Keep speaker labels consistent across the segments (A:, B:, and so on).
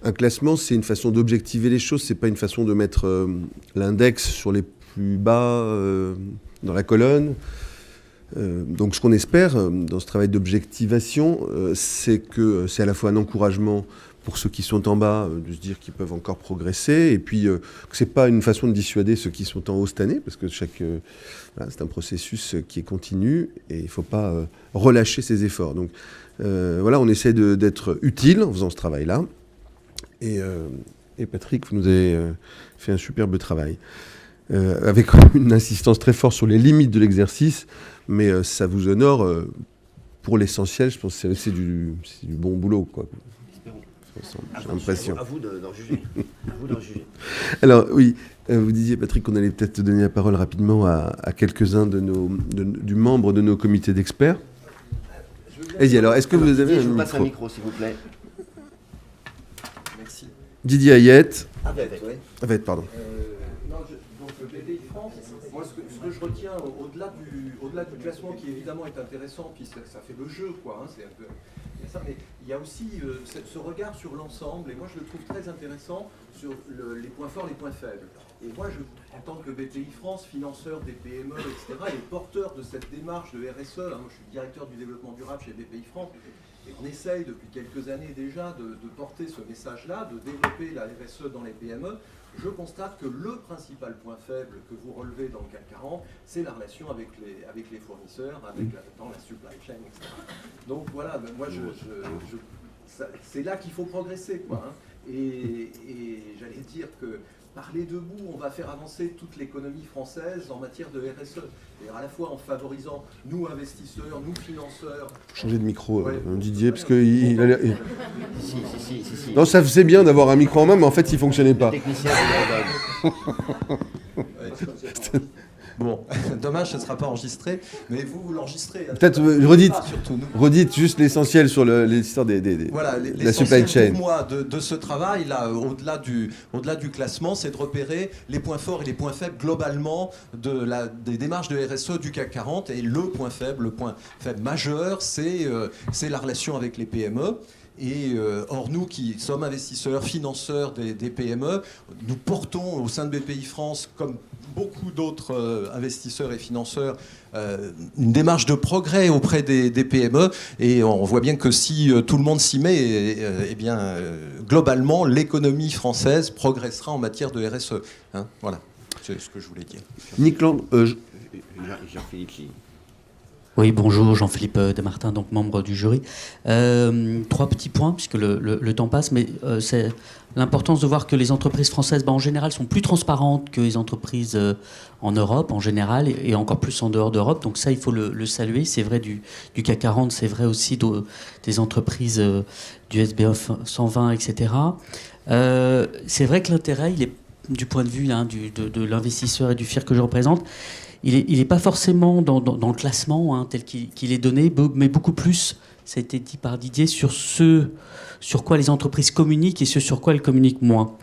A: Un classement, c'est une façon d'objectiver les choses, c'est pas une façon de mettre l'index sur les plus bas dans la colonne. Donc ce qu'on espère dans ce travail d'objectivation, c'est que c'est à la fois un encouragement pour ceux qui sont en bas, de se dire qu'ils peuvent encore progresser, et puis que c'est pas une façon de dissuader ceux qui sont en haut cette année, parce que voilà, c'est un processus qui est continu, et il faut pas relâcher ses efforts. Donc voilà, on essaie d'être utile en faisant ce travail-là, et Patrick, vous nous avez fait un superbe travail, avec une insistance très forte sur les limites de l'exercice, mais ça vous honore pour l'essentiel. Je pense que c'est du bon boulot, quoi. J'ai l'impression.
B: À vous d'en juger.
A: Alors oui, vous disiez, Patrick, qu'on allait peut-être donner la parole rapidement à quelques-uns du membre de nos comités d'experts. Allez-y, alors, est-ce que vous avez
B: je vous passe un micro, s'il vous plaît.
C: Merci.
A: Didier Hayette.
B: Hayette,
A: pardon.
C: Donc BPI France, moi ce que je retiens au-delà du classement qui évidemment est intéressant, puis ça fait le jeu, quoi, hein, c'est un peu ça, mais il y a aussi ce regard sur l'ensemble, et moi je le trouve très intéressant sur les points forts, les points faibles. Et moi, en tant que BPI France, financeur des PME, etc., et porteur de cette démarche de RSE, hein, moi je suis directeur du développement durable chez BPI France, et on essaye depuis quelques années déjà de porter ce message-là, de développer la RSE dans les PME. Je constate que le principal point faible que vous relevez dans le CAC 40, c'est la relation avec les fournisseurs, dans la supply chain, etc. Donc voilà, moi, c'est là qu'il faut progresser, quoi, hein. Et j'allais dire que par les deux bouts, on va faire avancer toute l'économie française en matière de RSE. Et à la fois en favorisant nous investisseurs, nous financeurs.
A: Changer de micro,
C: ouais,
A: Didier, parce que il a l'air...
B: Si.
A: Non, ça faisait bien d'avoir un micro en main, mais en fait, il fonctionnait pas.
B: Technicien de
C: Bon, dommage, ce ne sera pas enregistré, mais vous l'enregistrez.
A: Peut-être redites juste l'essentiel sur l'histoire
C: voilà,
A: la supply chain.
C: Pour moi, de ce travail, là, au-delà du classement, c'est de repérer les points forts et les points faibles globalement des démarches de RSE du CAC 40. Et le point faible majeur, c'est la relation avec les PME. Et or, nous qui sommes investisseurs, financeurs des PME, nous portons au sein de BPI France, comme beaucoup d'autres investisseurs et financeurs, une démarche de progrès auprès des PME. Et on voit bien que si tout le monde s'y met, eh bien, globalement, l'économie française progressera en matière de RSE. Hein, voilà, c'est ce que je voulais dire.
A: Nick Land,
B: Jean-Philippe.
D: Oui, bonjour, Jean-Philippe Desmartins, donc membre du jury. 3 petits points, puisque le temps passe, mais c'est l'importance de voir que les entreprises françaises, en général, sont plus transparentes que les entreprises en Europe, en général, et encore plus en dehors d'Europe. Donc ça, il faut le saluer. C'est vrai du CAC 40, c'est vrai aussi des entreprises du SBF 120, etc. C'est vrai que l'intérêt, il est, du point de vue de l'investisseur et du FIR que je représente, il n'est pas forcément dans le classement, hein, tel qu'il est donné, mais beaucoup plus, ça a été dit par Didier, sur ce sur quoi les entreprises communiquent et ce sur quoi elles communiquent moins.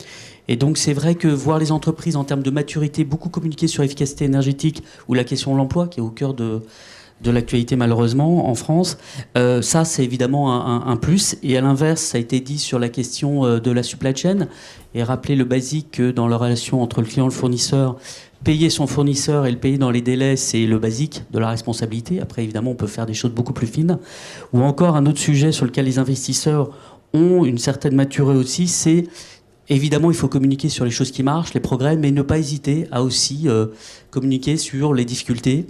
D: Et donc c'est vrai que voir les entreprises en termes de maturité beaucoup communiquer sur l'efficacité énergétique ou la question de l'emploi, qui est au cœur de l'actualité malheureusement en France, ça c'est évidemment un plus. Et à l'inverse, ça a été dit sur la question de la supply chain, et rappeler le basique que dans la relation entre le client et le fournisseur, payer son fournisseur et le payer dans les délais, c'est le basique de la responsabilité. Après, évidemment, on peut faire des choses beaucoup plus fines. Ou encore, un autre sujet sur lequel les investisseurs ont une certaine maturité aussi, c'est évidemment, il faut communiquer sur les choses qui marchent, les progrès, mais ne pas hésiter à aussi communiquer sur les difficultés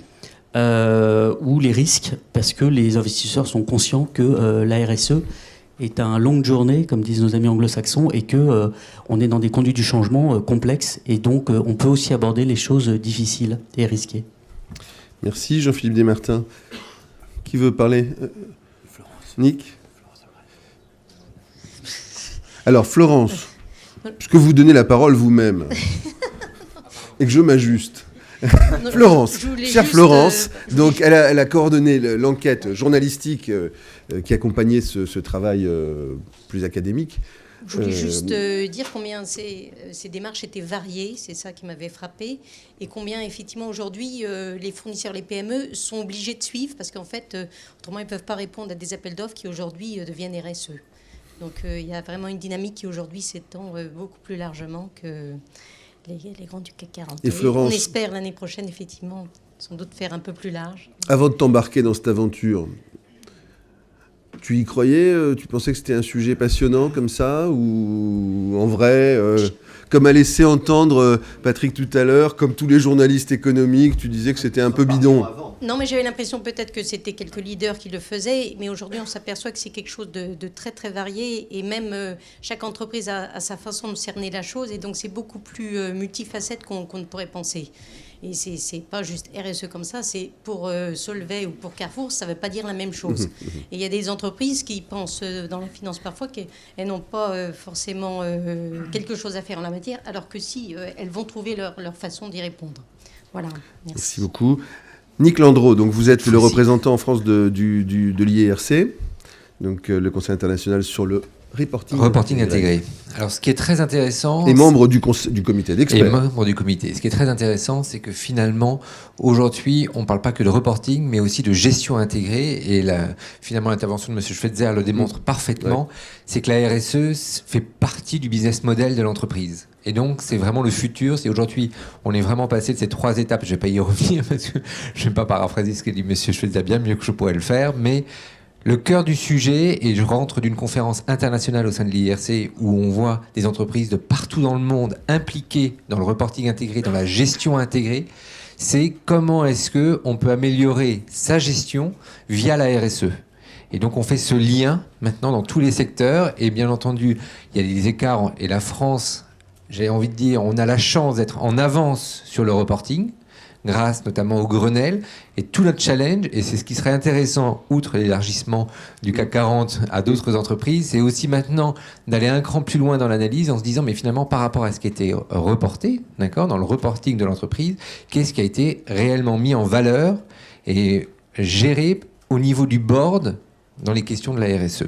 D: ou les risques, parce que les investisseurs sont conscients que la RSE est une longue journée, comme disent nos amis anglo-saxons, et qu'on est dans des conduites du changement complexes, et donc on peut aussi aborder les choses difficiles et risquées.
A: Merci Jean-Philippe Desmartins. Qui veut parler? Nick? Alors Florence, puisque vous donnez la parole vous-même, et que je m'ajuste. Florence, chère Florence, donc elle a coordonné l'enquête journalistique qui accompagnait ce travail plus académique.
E: Je voulais juste dire combien ces démarches étaient variées, c'est ça qui m'avait frappé, et combien effectivement aujourd'hui les fournisseurs, les PME sont obligés de suivre, parce qu'en fait, autrement ils ne peuvent pas répondre à des appels d'offres qui aujourd'hui deviennent RSE. Donc il y a vraiment une dynamique qui aujourd'hui s'étend beaucoup plus largement que les grands du CAC 40.
A: Et Florence,
E: on espère l'année prochaine, effectivement, sans doute faire un peu plus large.
A: Avant de t'embarquer dans cette aventure, tu y croyais? Tu pensais que c'était un sujet passionnant comme ça? Ou en vrai, comme a laissé entendre Patrick tout à l'heure, comme tous les journalistes économiques, tu disais que c'était un peu bidon?
E: Non, mais j'avais l'impression peut-être que c'était quelques leaders qui le faisaient, mais aujourd'hui on s'aperçoit que c'est quelque chose de très très varié, et même chaque entreprise a sa façon de cerner la chose, et donc c'est beaucoup plus multifacette qu'on ne pourrait penser. Et c'est pas juste RSE comme ça, c'est pour Solvay ou pour Carrefour, ça ne veut pas dire la même chose. Et il y a des entreprises qui pensent dans la finance parfois qu'elles n'ont pas forcément quelque chose à faire en la matière, alors que si, elles vont trouver leur façon d'y répondre. Voilà.
A: Merci beaucoup. Nick Landreau, donc vous êtes le représentant en France de l'IERC, donc le Conseil international sur le reporting
F: intégré. Alors, ce qui est très intéressant...
A: Et membre du comité d'experts.
F: Et membre du comité. Ce qui est très intéressant, c'est que finalement, aujourd'hui, on ne parle pas que de reporting, mais aussi de gestion intégrée. Et finalement, l'intervention de M. Schweitzer le démontre parfaitement. Ouais. C'est que la RSE fait partie du business model de l'entreprise. Et donc, c'est vraiment le futur. C'est aujourd'hui, on est vraiment passé de ces 3 étapes. Je ne vais pas y revenir parce que je ne vais pas paraphraser ce qu'a dit M. Schweitzer bien mieux que je pourrais le faire, mais... Le cœur du sujet, et je rentre d'une conférence internationale au sein de l'IRC où on voit des entreprises de partout dans le monde impliquées dans le reporting intégré, dans la gestion intégrée, c'est comment est-ce qu'on peut améliorer sa gestion via la RSE. Et donc on fait ce lien maintenant dans tous les secteurs, et bien entendu, il y a des écarts, et la France, j'ai envie de dire, on a la chance d'être en avance sur le reporting, grâce notamment au Grenelle, et tout notre challenge, et c'est ce qui serait intéressant, outre l'élargissement du CAC 40 à d'autres entreprises, c'est aussi maintenant d'aller un cran plus loin dans l'analyse en se disant, mais finalement, par rapport à ce qui était reporté, d'accord, dans le reporting de l'entreprise, qu'est-ce qui a été réellement mis en valeur et géré au niveau du board dans les questions de la RSE.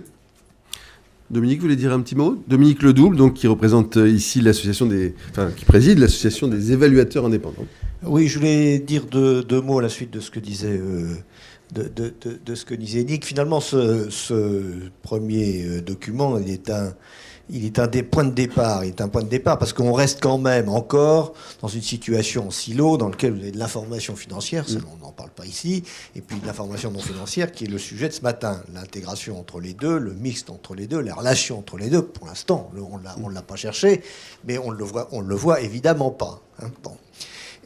A: Dominique, vous voulez dire un petit mot? Dominique Ledouble, donc, qui représente ici qui préside l'association des évaluateurs indépendants.
G: Oui, je voulais dire deux mots à la suite de ce que disait, de ce que disait Nick. Finalement, ce premier document, il est un des points de départ. Il est un point de départ parce qu'on reste quand même encore dans une situation en silo dans laquelle vous avez de l'information financière, ça, on n'en parle pas ici, et puis de l'information non financière qui est le sujet de ce matin. L'intégration entre les deux, le mixte entre les deux, les relations entre les deux. Pour l'instant, on ne l'a pas cherché, mais on le voit évidemment pas. Hein, bon.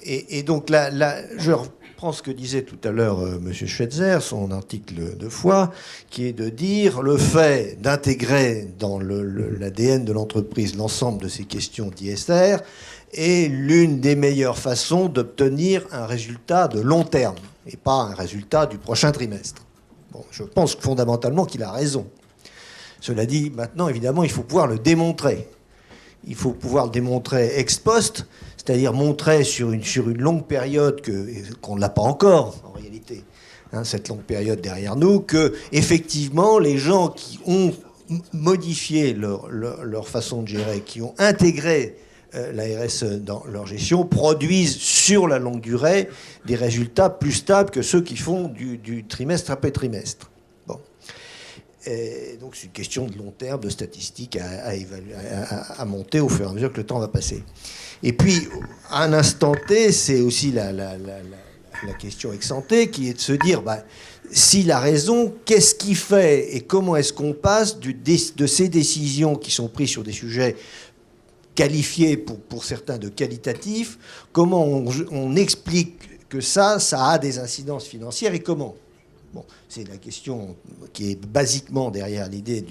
G: Et donc là, je reprends ce que disait tout à l'heure M. Schweitzer, son article de foi, qui est de dire le fait d'intégrer dans l'ADN de l'entreprise l'ensemble de ces questions d'ISR est l'une des meilleures façons d'obtenir un résultat de long terme et pas un résultat du prochain trimestre. Bon, je pense fondamentalement qu'il a raison. Cela dit, maintenant, évidemment, il faut pouvoir le démontrer. Il faut pouvoir le démontrer ex post, c'est-à-dire montrer sur une longue période qu'on ne l'a pas encore, en réalité, hein, cette longue période derrière nous, que effectivement les gens qui ont modifié leur façon de gérer, qui ont intégré la RSE dans leur gestion, produisent sur la longue durée des résultats plus stables que ceux qui font du trimestre après trimestre. Bon. Et donc c'est une question de long terme, de statistiques à évaluer, à monter au fur et à mesure que le temps va passer. Et puis, à un instant T, c'est aussi la question ex ante qui est de se dire, s'il a raison, qu'est-ce qu'il fait et comment est-ce qu'on passe de ces décisions qui sont prises sur des sujets qualifiés pour certains de qualitatifs, comment on explique que ça a des incidences financières et comment ? Bon, c'est la question qui est basiquement derrière l'idée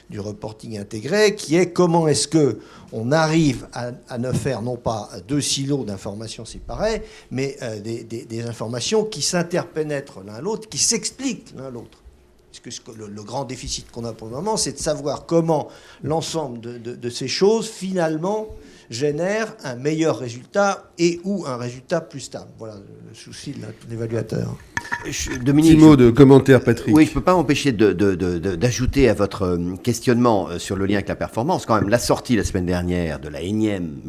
G: du reporting intégré, qui est comment est-ce qu'on arrive à ne faire non pas 2 silos d'informations séparées, mais des informations qui s'interpénètrent l'un l'autre, qui s'expliquent l'un l'autre. Parce que le grand déficit qu'on a pour le moment, c'est de savoir comment l'ensemble de ces choses, finalement, génère un meilleur résultat et ou un résultat plus stable. Voilà le souci de l'évaluateur.
B: Dominique,
A: petit mot de commentaire, Patrick.
B: Oui, je ne peux pas m'empêcher d'ajouter à votre questionnement sur le lien avec la performance. Quand même, la sortie la semaine dernière de la énième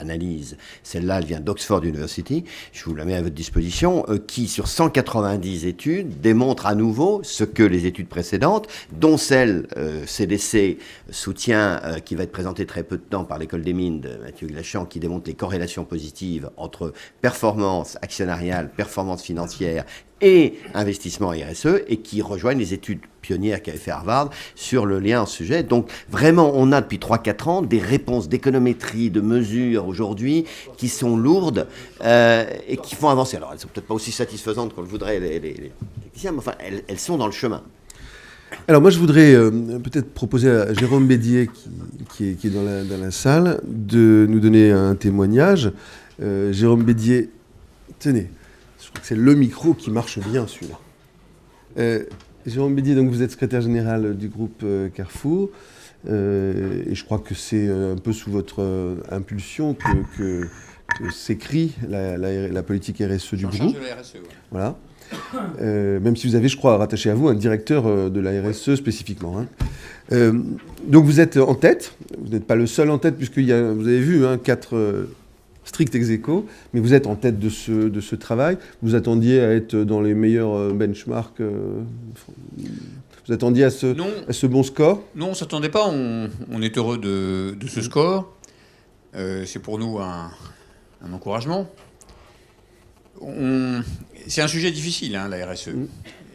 B: analyse, celle-là, elle vient d'Oxford University, je vous la mets à votre disposition, qui, sur 190 études, démontre à nouveau ce que les études précédentes, dont celle CDC soutient, qui va être présentée très peu de temps par l'École des mines de Mathieu Glachan, qui démontre les corrélations positives entre performance actionnariale, performance financière et investissement RSE, et qui rejoignent les études pionnières qu'avait fait Harvard sur le lien en sujet. Donc vraiment, on a depuis 3-4 ans des réponses d'économétrie, de mesures aujourd'hui qui sont lourdes et qui font avancer. Alors elles ne sont peut-être pas aussi satisfaisantes qu'on le voudrait les techniciens, mais enfin elles sont dans le chemin.
A: Alors moi je voudrais peut-être proposer à Jérôme Bédier qui est dans la salle de nous donner un témoignage. Jérôme Bédier, tenez, je crois que c'est le micro qui marche bien celui-là. Jérôme Bédier, donc vous êtes secrétaire général du groupe Carrefour et je crois que c'est un peu sous votre impulsion que s'écrit la politique RSE du groupe.
H: De la RSE, ouais.
A: Voilà. Même si vous avez, je crois, rattaché à vous un directeur de la RSE spécifiquement. Hein. Donc vous êtes en tête, vous n'êtes pas le seul en tête, puisque vous avez vu 4 stricts ex aequo, mais vous êtes en tête de ce travail. Vous attendiez à être dans les meilleurs benchmarks, vous attendiez à ce bon score?
H: Non, on ne s'attendait pas, on est heureux de ce score. C'est pour nous un encouragement. C'est un sujet difficile, hein, la RSE.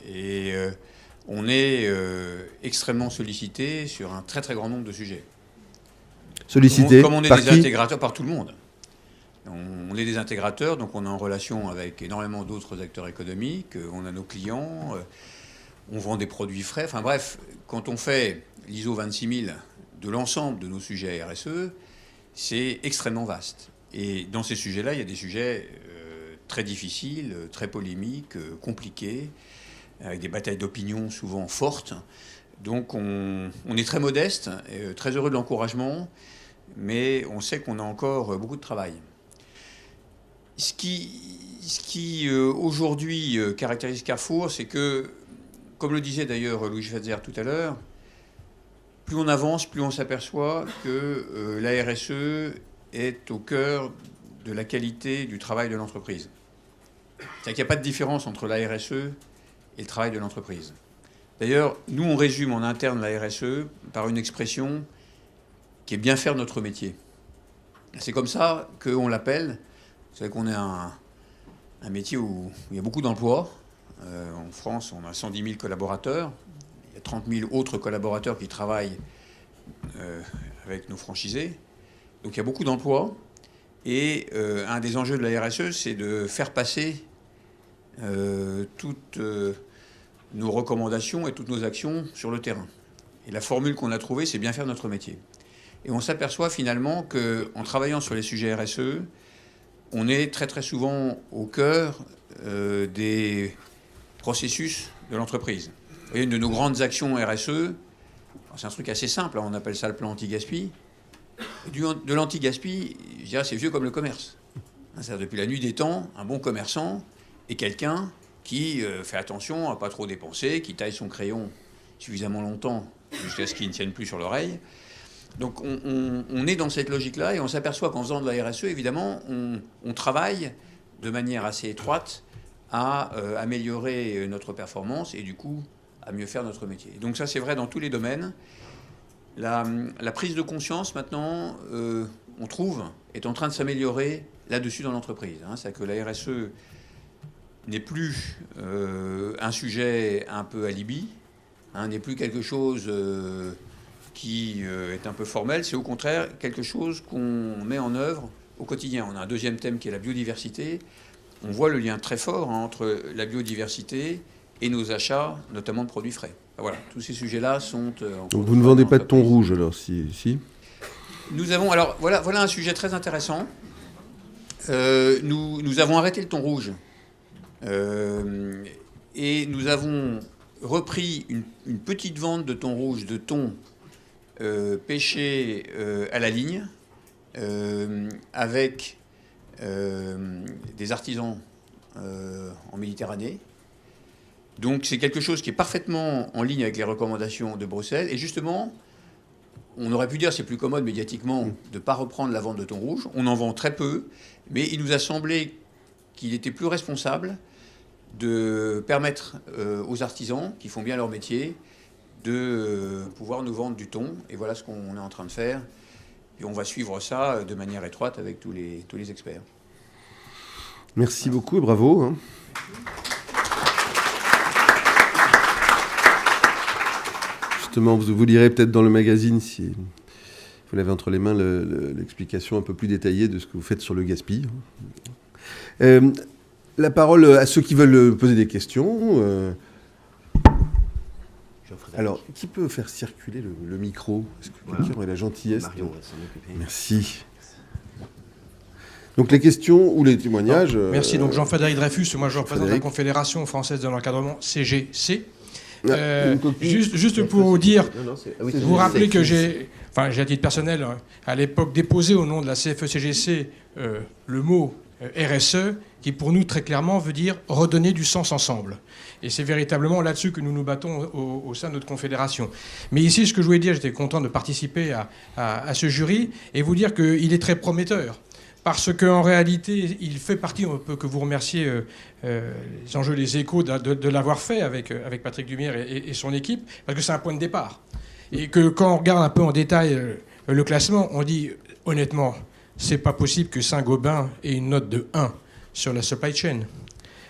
H: Et on est extrêmement sollicité sur un très très grand nombre de sujets.
A: Sollicité
H: comme on est
A: par
H: des
A: qui?
H: intégrateurs, par tout le monde. On est des intégrateurs, donc on est en relation avec énormément d'autres acteurs économiques. On a nos clients, on vend des produits frais. Enfin bref, quand on fait l'ISO 26000 de l'ensemble de nos sujets RSE, c'est extrêmement vaste. Et dans ces sujets-là, il y a des sujets très difficiles, très polémiques, compliqués, avec des batailles d'opinion souvent fortes. Donc on est très modeste, très heureux de l'encouragement, mais on sait qu'on a encore beaucoup de travail. Ce qui aujourd'hui caractérise Carrefour, c'est que, comme le disait d'ailleurs Louis Schweitzer tout à l'heure, plus on avance, plus on s'aperçoit que la RSE est au cœur de la qualité du travail de l'entreprise. C'est-à-dire qu'il n'y a pas de différence entre la RSE et le travail de l'entreprise. D'ailleurs, nous, on résume en interne la RSE par une expression qui est bien faire notre métier. C'est comme ça qu'on l'appelle. Vous savez qu'on est un métier où il y a beaucoup d'emplois. En France, on a 110 000 collaborateurs. Il y a 30 000 autres collaborateurs qui travaillent avec nos franchisés. Donc il y a beaucoup d'emplois. Et un des enjeux de la RSE, c'est de faire passer toutes nos recommandations et toutes nos actions sur le terrain. Et la formule qu'on a trouvée, c'est bien faire notre métier. Et on s'aperçoit finalement qu'en travaillant sur les sujets RSE, on est très très souvent au cœur des processus de l'entreprise. Vous voyez, une de nos grandes actions RSE, c'est un truc assez simple, hein, on appelle ça le plan anti-gaspi. De l'anti-gaspi, je dirais, c'est vieux comme le commerce. C'est-à-dire, depuis la nuit des temps, un bon commerçant est quelqu'un qui fait attention à ne pas trop dépenser, qui taille son crayon suffisamment longtemps jusqu'à ce qu'il ne tienne plus sur l'oreille. Donc on est dans cette logique-là et on s'aperçoit qu'en faisant de la RSE, évidemment, on travaille de manière assez étroite à améliorer notre performance et du coup à mieux faire notre métier. Et donc ça, c'est vrai dans tous les domaines. La prise de conscience, maintenant, on trouve, est en train de s'améliorer là-dessus dans l'entreprise. Hein. C'est-à-dire que la RSE n'est plus un sujet un peu alibi, hein, n'est plus quelque chose qui est un peu formel, c'est au contraire quelque chose qu'on met en œuvre au quotidien. On a un deuxième thème qui est la biodiversité. On voit le lien très fort, hein, entre la biodiversité et nos achats, notamment de produits frais. Voilà, tous ces sujets-là sont...
A: Donc vous ne vendez pas de thon rouge alors, si
H: Nous avons... Alors voilà un sujet très intéressant. Nous avons arrêté le thon rouge. Et nous avons repris une petite vente de thon rouge, de thon pêché à la ligne, avec des artisans en Méditerranée. Donc c'est quelque chose qui est parfaitement en ligne avec les recommandations de Bruxelles. Et justement, on aurait pu dire c'est plus commode médiatiquement de ne pas reprendre la vente de thon rouge. On en vend très peu, mais il nous a semblé qu'il était plus responsable de permettre aux artisans qui font bien leur métier de pouvoir nous vendre du thon. Et voilà ce qu'on est en train de faire. Et on va suivre ça de manière étroite avec tous les experts.
A: Merci beaucoup et bravo. Hein. Justement, vous lirez peut-être dans le magazine, si vous l'avez entre les mains, l'explication un peu plus détaillée de ce que vous faites sur le gaspillage. La parole à ceux qui veulent poser des questions. Alors, qui peut faire circuler le micro? Est-ce que quelqu'un aurait la gentillesse?
B: Marion va s'en occuper.
A: Merci. Donc les questions ou les témoignages...
I: Merci. Donc Jean-Frédéric Dreyfus, moi je représente la Confédération française de l'encadrement, CGC. Juste pour vous dire, vous rappelez que j'ai à titre personnel, à l'époque déposé au nom de la CFE-CGC le mot RSE, qui pour nous très clairement veut dire redonner du sens ensemble. Et c'est véritablement là-dessus que nous nous battons au sein de notre confédération. Mais ici, ce que je voulais dire, j'étais content de participer à ce jury et vous dire qu'il est très prometteur. Parce qu'en réalité, il fait partie, on peut que vous remercier les enjeux, les échos de l'avoir fait avec Patrick Dumière et son équipe, parce que c'est un point de départ. Et que quand on regarde un peu en détail le classement, on dit honnêtement, c'est pas possible que Saint-Gobain ait une note de 1 sur la supply chain.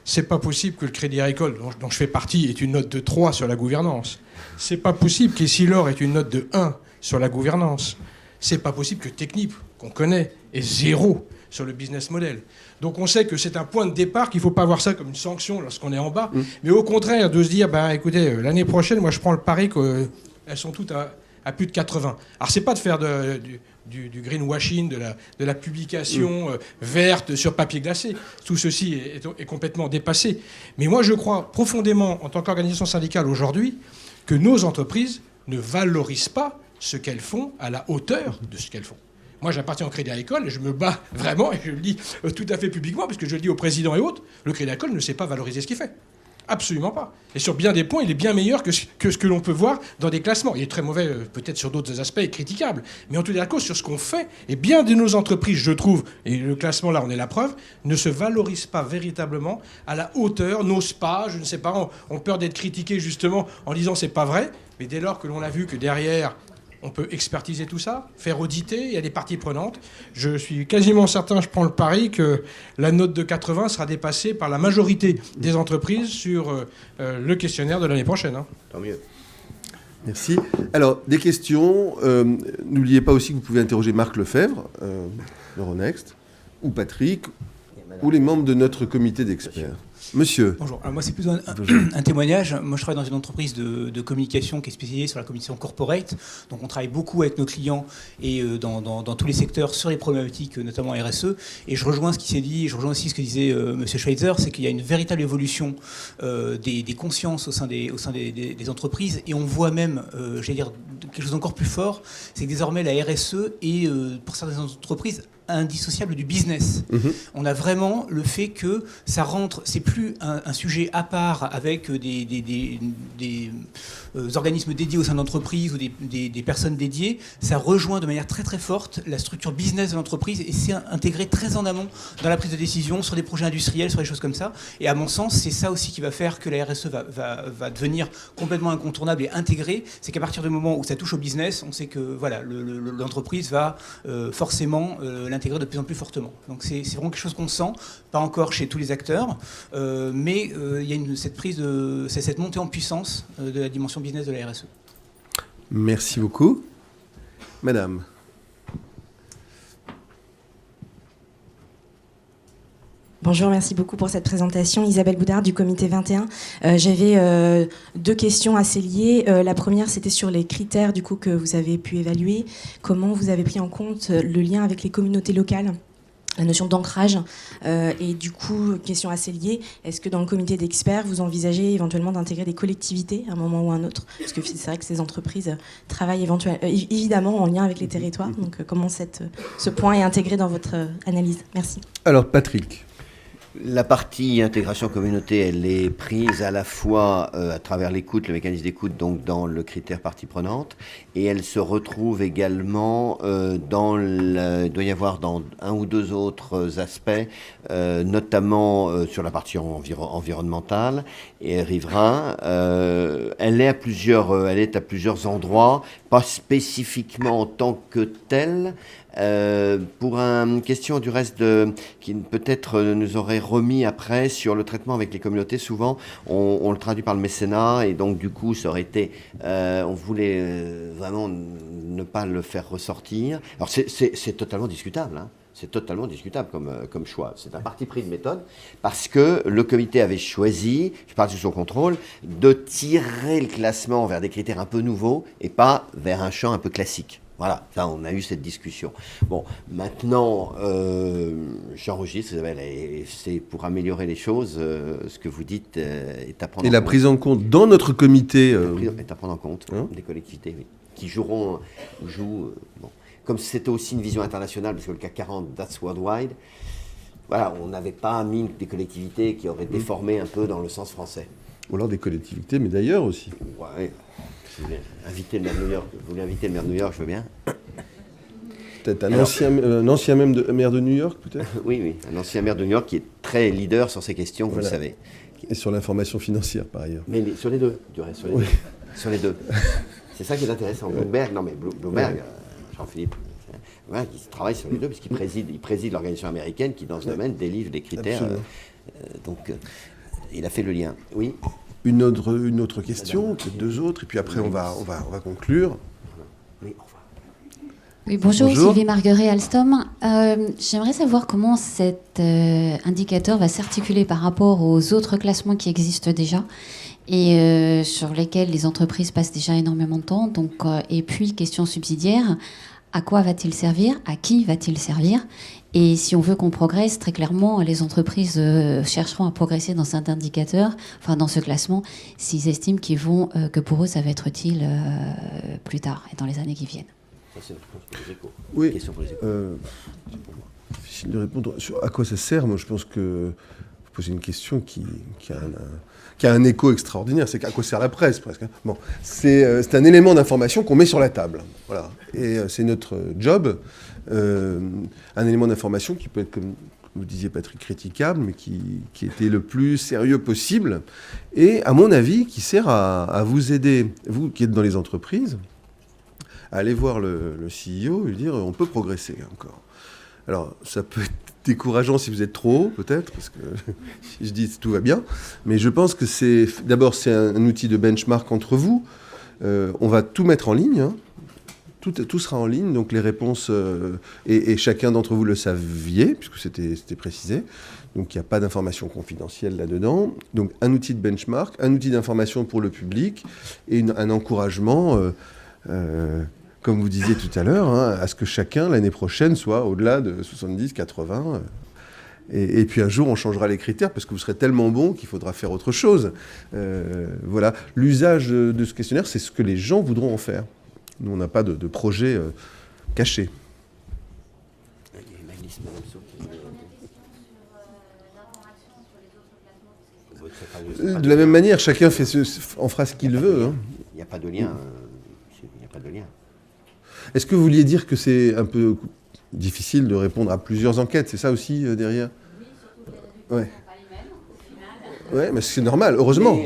I: C'est pas possible que le Crédit Agricole, dont je fais partie, ait une note de 3 sur la gouvernance. C'est pas possible qu'Essilor ait une note de 1 sur la gouvernance. C'est pas possible que Technip, qu'on connaît, ait 0 sur le business model. Donc on sait que c'est un point de départ, qu'il ne faut pas voir ça comme une sanction lorsqu'on est en bas, mais au contraire de se dire, écoutez, l'année prochaine, moi je prends le pari qu'elles sont toutes à plus de 80. Alors c'est pas de faire du greenwashing, de la publication verte sur papier glacé. Tout ceci est complètement dépassé. Mais moi je crois profondément, en tant qu'organisation syndicale aujourd'hui, que nos entreprises ne valorisent pas ce qu'elles font à la hauteur de ce qu'elles font. Moi, j'appartiens au Crédit Agricole et je me bats vraiment, et je le dis tout à fait publiquement, parce que je le dis au président et autres, le Crédit Agricole ne sait pas valoriser ce qu'il fait. Absolument pas. Et sur bien des points, il est bien meilleur que ce que l'on peut voir dans des classements. Il est très mauvais peut-être sur d'autres aspects et critiquable. Mais en tout cas, sur ce qu'on fait, et bien de nos entreprises, je trouve, et le classement là, on est la preuve, ne se valorisent pas véritablement à la hauteur, n'osent pas, je ne sais pas, ont peur d'être critiqués justement en disant c'est pas vrai. Mais dès lors que l'on a vu que derrière, on peut expertiser tout ça, faire auditer, il y a des parties prenantes. Je suis quasiment certain, je prends le pari, que la note de 80 sera dépassée par la majorité des entreprises sur le questionnaire de l'année prochaine.
B: Tant mieux.
A: Merci. Alors, des questions. N'oubliez pas aussi que vous pouvez interroger Marc Lefebvre, d'Euronext, ou Patrick, ou les membres de notre comité d'experts. Monsieur.
J: Bonjour. Alors moi, c'est plutôt un témoignage. Moi, je travaille dans une entreprise de communication qui est spécialisée sur la communication corporate. Donc, on travaille beaucoup avec nos clients et dans tous les secteurs sur les problématiques, notamment RSE. Et je rejoins ce qui s'est dit, je rejoins aussi ce que disait Monsieur Schweitzer, c'est qu'il y a une véritable évolution des consciences au sein des entreprises. Et on voit même, j'allais dire, quelque chose d'encore plus fort, c'est que désormais, la RSE est, pour certaines entreprises, indissociable du business. On a vraiment le fait que ça rentre, c'est plus un sujet à part avec des organismes dédiés au sein de l'entreprise ou des personnes dédiées. Ça rejoint de manière très très forte la structure business de l'entreprise et c'est intégré très en amont dans la prise de décision sur des projets industriels, sur des choses comme ça. Et à mon sens, c'est ça aussi qui va faire que la RSE va devenir complètement incontournable et intégrée. C'est qu'à partir du moment où ça touche au business, on sait que voilà, l'entreprise va forcément l'intégrer de plus en plus fortement. Donc c'est vraiment quelque chose qu'on sent, pas encore chez tous les acteurs, mais il y a cette montée en puissance de la dimension business de la RSE.
A: Merci beaucoup. Madame.
K: Bonjour, merci beaucoup pour cette présentation. Isabelle Boudard du comité 21. J'avais deux questions assez liées. La première, c'était sur les critères du coup, que vous avez pu évaluer. Comment vous avez pris en compte le lien avec les communautés locales, la notion d'ancrage. Et du coup, question assez liée, est-ce que dans le comité d'experts, vous envisagez éventuellement d'intégrer des collectivités à un moment ou à un autre? Parce que c'est vrai que ces entreprises travaillent évidemment en lien avec les territoires. Donc comment ce point est intégré dans votre analyse? Merci.
A: Alors Patrick.
B: La partie intégration communauté, elle est prise à la fois à travers l'écoute, le mécanisme d'écoute, donc dans le critère partie prenante, et elle se retrouve également il doit y avoir dans un ou deux autres aspects, notamment sur la partie environnementale et riverain. Elle est à plusieurs endroits, pas spécifiquement en tant que telle. Pour une question du reste qui peut-être nous aurait remis après sur le traitement avec les communautés, souvent on le traduit par le mécénat et donc du coup ça aurait été, on voulait vraiment ne pas le faire ressortir. Alors c'est totalement discutable, hein. C'est totalement discutable comme choix. C'est un parti pris de méthode parce que le comité avait choisi, je parle sous son contrôle, de tirer le classement vers des critères un peu nouveaux et pas vers un champ un peu classique. Voilà, ça, on a eu cette discussion. Bon, maintenant, j'enregistre, Isabelle, et c'est pour améliorer les choses, ce que vous dites est à prendre en compte.
A: Et la prise en compte dans notre comité...
B: est à prendre en compte, des collectivités, oui, qui jouent... bon. Comme c'était aussi une vision internationale, parce que le CAC 40, that's worldwide, voilà, on n'avait pas mis des collectivités qui auraient déformé un peu dans le sens français.
A: Ou alors des collectivités, mais d'ailleurs aussi.
B: Ouais. Si vous voulez inviter le maire de New York, je veux bien.
A: Peut-être un ancien maire de New York, peut-être.
B: Oui, un ancien maire de New York qui est très leader sur ces questions, vous le savez.
A: Et sur l'information financière, par ailleurs.
B: Mais sur les deux, du reste, sur les deux. C'est ça qui est intéressant. Bloomberg, Jean-Philippe, qui travaille sur les deux, puisqu'il préside l'organisation américaine qui, dans ce domaine, délivre des critères. Donc, il a fait le lien. Oui.
A: Une autre question, peut-être deux autres, et puis après on va conclure.
B: Oui, au revoir.
L: Oui, bonjour. Sylvie Marguerite Alstom. J'aimerais savoir comment cet indicateur va s'articuler par rapport aux autres classements qui existent déjà et sur lesquels les entreprises passent déjà énormément de temps. Donc, et puis, question subsidiaire, à quoi va-t-il servir? À qui va-t-il servir? Et si on veut qu'on progresse, très clairement, les entreprises chercheront à progresser dans cet indicateur, enfin dans ce classement, s'ils estiment que pour eux, ça va être utile plus tard et dans les années qui viennent.
B: Ça, c'est une réponse pour les échos.
A: Oui.
B: Question pour les échos.
A: Difficile de répondre. À quoi ça sert? Moi, je pense que vous posez une question qui a un écho extraordinaire. C'est à quoi sert la presse, presque. Bon, c'est un élément d'information qu'on met sur la table. Voilà. Et c'est notre job. Un élément d'information qui peut être, comme vous disiez Patrick, critiquable, mais qui était le plus sérieux possible, et à mon avis, qui sert à vous aider, vous qui êtes dans les entreprises, à aller voir le CEO et lui dire on peut progresser encore. Alors, ça peut être décourageant si vous êtes trop haut, peut-être, parce que si je dis tout va bien, mais je pense que c'est un outil de benchmark entre vous. On va tout mettre en ligne, hein. Tout sera en ligne, donc les réponses, et chacun d'entre vous le saviez, puisque c'était précisé, donc il n'y a pas d'information confidentielle là-dedans. Donc un outil de benchmark, un outil d'information pour le public, et un encouragement, comme vous disiez tout à l'heure, hein, à ce que chacun, l'année prochaine, soit au-delà de 70, 80. Et puis un jour, on changera les critères, parce que vous serez tellement bon qu'il faudra faire autre chose. Voilà. L'usage de ce questionnaire, c'est ce que les gens voudront en faire. Nous, on n'a pas de projet caché. De la même manière, chacun en fera ce qu'il veut. Hein.
B: Il n'y a pas de lien.
A: Est-ce que vous vouliez dire que c'est un peu difficile de répondre à plusieurs enquêtes? C'est ça aussi derrière? Oui. Ouais, mais c'est normal, heureusement.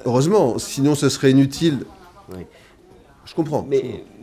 A: Heureusement, sinon ce serait inutile.
B: Oui.
A: Je comprends.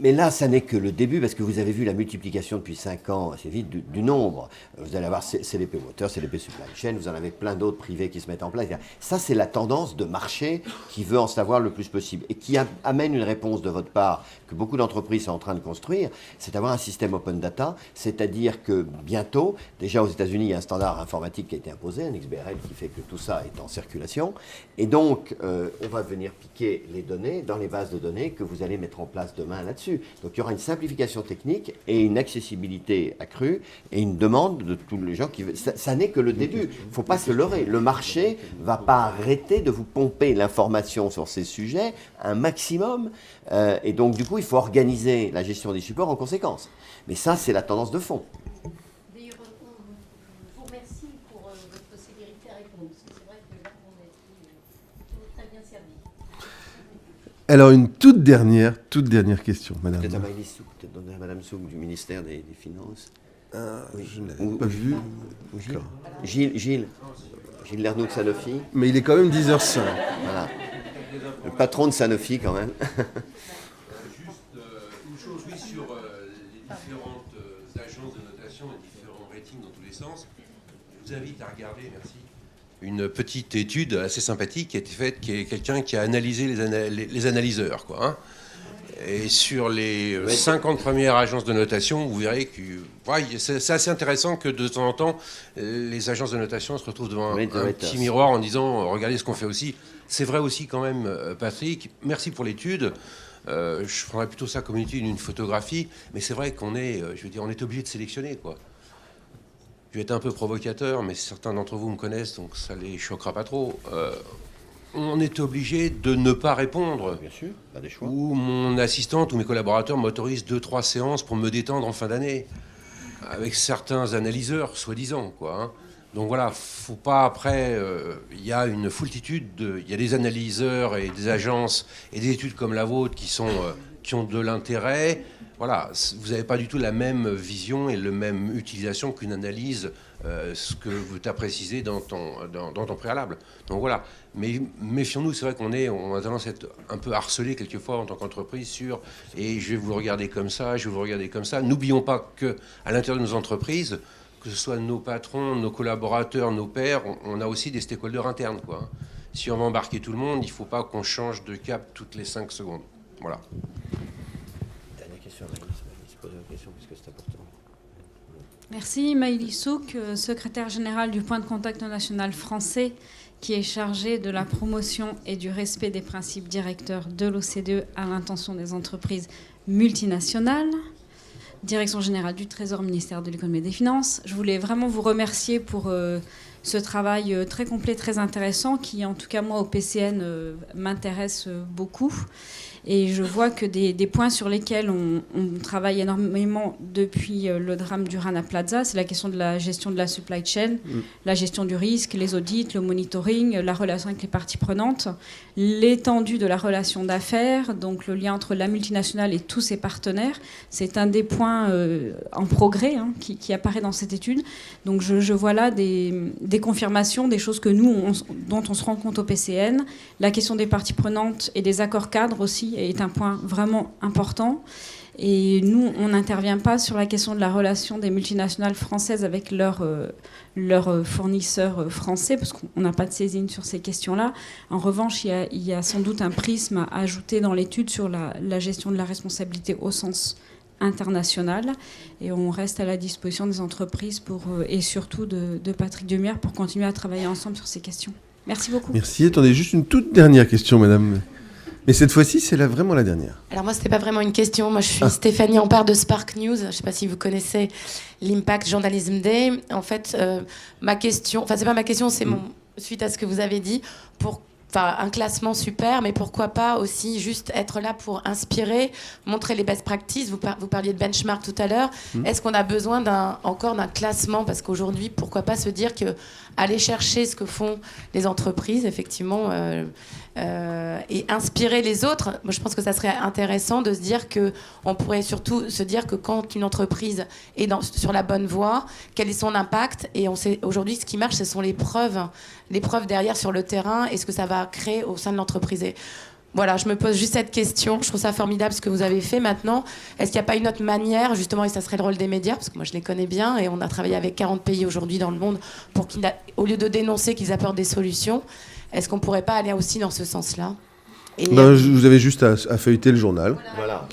B: Mais là, ça n'est que le début, parce que vous avez vu la multiplication depuis 5 ans, assez vite, du nombre. Vous allez avoir CDP Water, CDP Supply Chain, vous en avez plein d'autres privés qui se mettent en place. Ça, c'est la tendance de marché qui veut en savoir le plus possible et qui amène une réponse de votre part que beaucoup d'entreprises sont en train de construire, c'est d'avoir un système open data, c'est-à-dire que bientôt, déjà aux États-Unis, il y a un standard informatique qui a été imposé, un XBRL qui fait que tout ça est en circulation. Et donc, on va venir piquer les données dans les bases de données que vous allez mettre en place demain là-dessus. Donc il y aura une simplification technique et une accessibilité accrue et une demande de tous les gens qui veulent. Ça n'est que le début. Il ne faut pas se leurrer. Le marché ne va pas arrêter de vous pomper l'information sur ces sujets un maximum. Et donc du coup, il faut organiser la gestion des supports en conséquence. Mais ça, c'est la tendance de fond.
A: Alors, une toute dernière question, madame.
B: Peut-être à Maïlis Souk, peut-être donner à madame Souk du ministère des Finances.
A: Oui. Je ne l'avais pas vu.
B: Gilles Lernoux de Sanofi.
A: Mais il est quand même 10h05.
B: Voilà. Le patron de Sanofi, quand même.
M: Juste une chose, oui, sur les différentes agences de notation et différents ratings dans tous les sens. Je vous invite à regarder, merci, une petite étude assez sympathique qui a été faite, qui est quelqu'un qui a analysé les analyseurs, quoi, hein. Et sur les 50 premières agences de notation, vous verrez que c'est assez intéressant que de temps en temps, les agences de notation se retrouvent devant un petit miroir en disant « Regardez ce qu'on fait aussi ». C'est vrai aussi quand même, Patrick. Merci pour l'étude. Je prendrais plutôt ça comme une étude, une photographie. Mais c'est vrai qu'on est, on est obligé de sélectionner, quoi. Je vais être un peu provocateur, mais certains d'entre vous me connaissent, donc ça les choquera pas trop. On est obligé de ne pas répondre.
B: Bien sûr, pas des choix.
M: Ou mon assistante ou mes collaborateurs m'autorisent 2-3 séances pour me détendre en fin d'année, avec certains analyseurs, soi-disant, quoi, hein. Donc voilà, faut pas après. Il y a une foultitude il y a des analyseurs et des agences et des études comme la vôtre qui ont de l'intérêt. Voilà, vous n'avez pas du tout la même vision et la même utilisation qu'une analyse, ce que tu as précisé dans ton préalable. Donc voilà, mais méfions-nous, c'est vrai on a tendance à être un peu harcelé quelquefois en tant qu'entreprise sur « et je vais vous le regarder comme ça, je vais vous le regarder comme ça ». N'oublions pas qu'à l'intérieur de nos entreprises, que ce soit nos patrons, nos collaborateurs, nos pairs, on a aussi des stakeholders internes, quoi. Si on va embarquer tout le monde, il ne faut pas qu'on change de cap toutes les 5 secondes. Voilà.
N: Merci. Maïlis Souk, secrétaire générale du point de contact national français, qui est chargé de la promotion et du respect des principes directeurs de l'OCDE à l'intention des entreprises multinationales. Direction générale du Trésor, ministère de l'Économie et des Finances. Je voulais vraiment vous remercier pour ce travail très complet, très intéressant, qui, en tout cas, moi, au PCN, m'intéresse beaucoup. Et je vois que des points sur lesquels on travaille énormément depuis le drame du Rana Plaza, c'est la question de la gestion de la supply chain, la gestion du risque, les audits, le monitoring, la relation avec les parties prenantes, l'étendue de la relation d'affaires, donc le lien entre la multinationale et tous ses partenaires. C'est un des points en progrès, hein, qui apparaît dans cette étude. Donc je vois là des confirmations, des choses que dont on se rend compte au PCN. La question des parties prenantes et des accords cadres aussi est un point vraiment important. Et nous, on n'intervient pas sur la question de la relation des multinationales françaises avec leurs fournisseurs français, parce qu'on n'a pas de saisine sur ces questions-là. En revanche, il y a sans doute un prisme à ajouter dans l'étude sur la gestion de la responsabilité au sens international. Et on reste à la disposition des entreprises et surtout de Patrick Demierre pour continuer à travailler ensemble sur ces questions. Merci beaucoup.
A: Merci. Attendez, juste une toute dernière question, madame. Mais cette fois-ci, c'est vraiment la dernière.
O: Alors moi, c'était pas vraiment une question. Moi, je suis Stéphanie Ampère de Spark News. Je ne sais pas si vous connaissez l'Impact Journalism Day. En fait, ma question, enfin, c'est pas ma question, c'est suite à ce que vous avez dit, un classement super, mais pourquoi pas aussi juste être là pour inspirer, montrer les best practices. Vous parliez de benchmark tout à l'heure. Est-ce qu'on a besoin encore d'un classement? Parce qu'aujourd'hui, pourquoi pas se dire que aller chercher ce que font les entreprises, effectivement, et inspirer les autres. Moi, je pense que ça serait intéressant de se dire qu'on pourrait surtout se dire que quand une entreprise est sur la bonne voie, quel est son impact. Et on sait aujourd'hui, ce qui marche, ce sont les preuves derrière sur le terrain et ce que ça va créer au sein de l'entreprise. Et voilà, je me pose juste cette question. Je trouve ça formidable ce que vous avez fait maintenant. Est-ce qu'il n'y a pas une autre manière, justement, et ça serait le rôle des médias, parce que moi je les connais bien, et on a travaillé avec 40 pays aujourd'hui dans le monde pour qu'au lieu de dénoncer, qu'ils apportent des solutions. Est-ce qu'on ne pourrait pas aller aussi dans ce sens-là?
A: Vous avez juste à feuilleter le journal.
B: Voilà.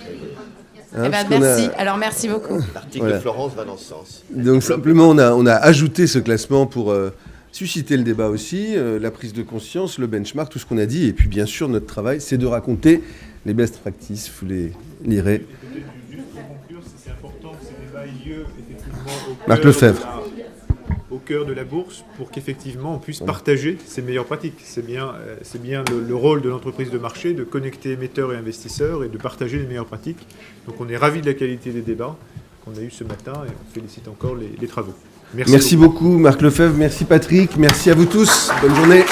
O: Merci. Alors merci beaucoup.
B: L'article de Florence va dans ce sens.
A: Donc simplement, on a ajouté ce classement pour susciter le débat aussi, la prise de conscience, le benchmark, tout ce qu'on a dit. Et puis bien sûr, notre travail, c'est de raconter les best practices. Vous les lirez.
P: Juste pour conclure, c'est important que ces débats aient lieu effectivement
A: Marc Lefebvre.
P: Au cœur de la bourse pour qu'effectivement on puisse partager ces meilleures pratiques. C'est bien le rôle de l'entreprise de marché de connecter émetteurs et investisseurs et de partager les meilleures pratiques. Donc on est ravis de la qualité des débats qu'on a eus ce matin et on félicite encore les travaux.
A: Merci beaucoup Marc Lefebvre, merci Patrick, merci à vous tous, bonne journée.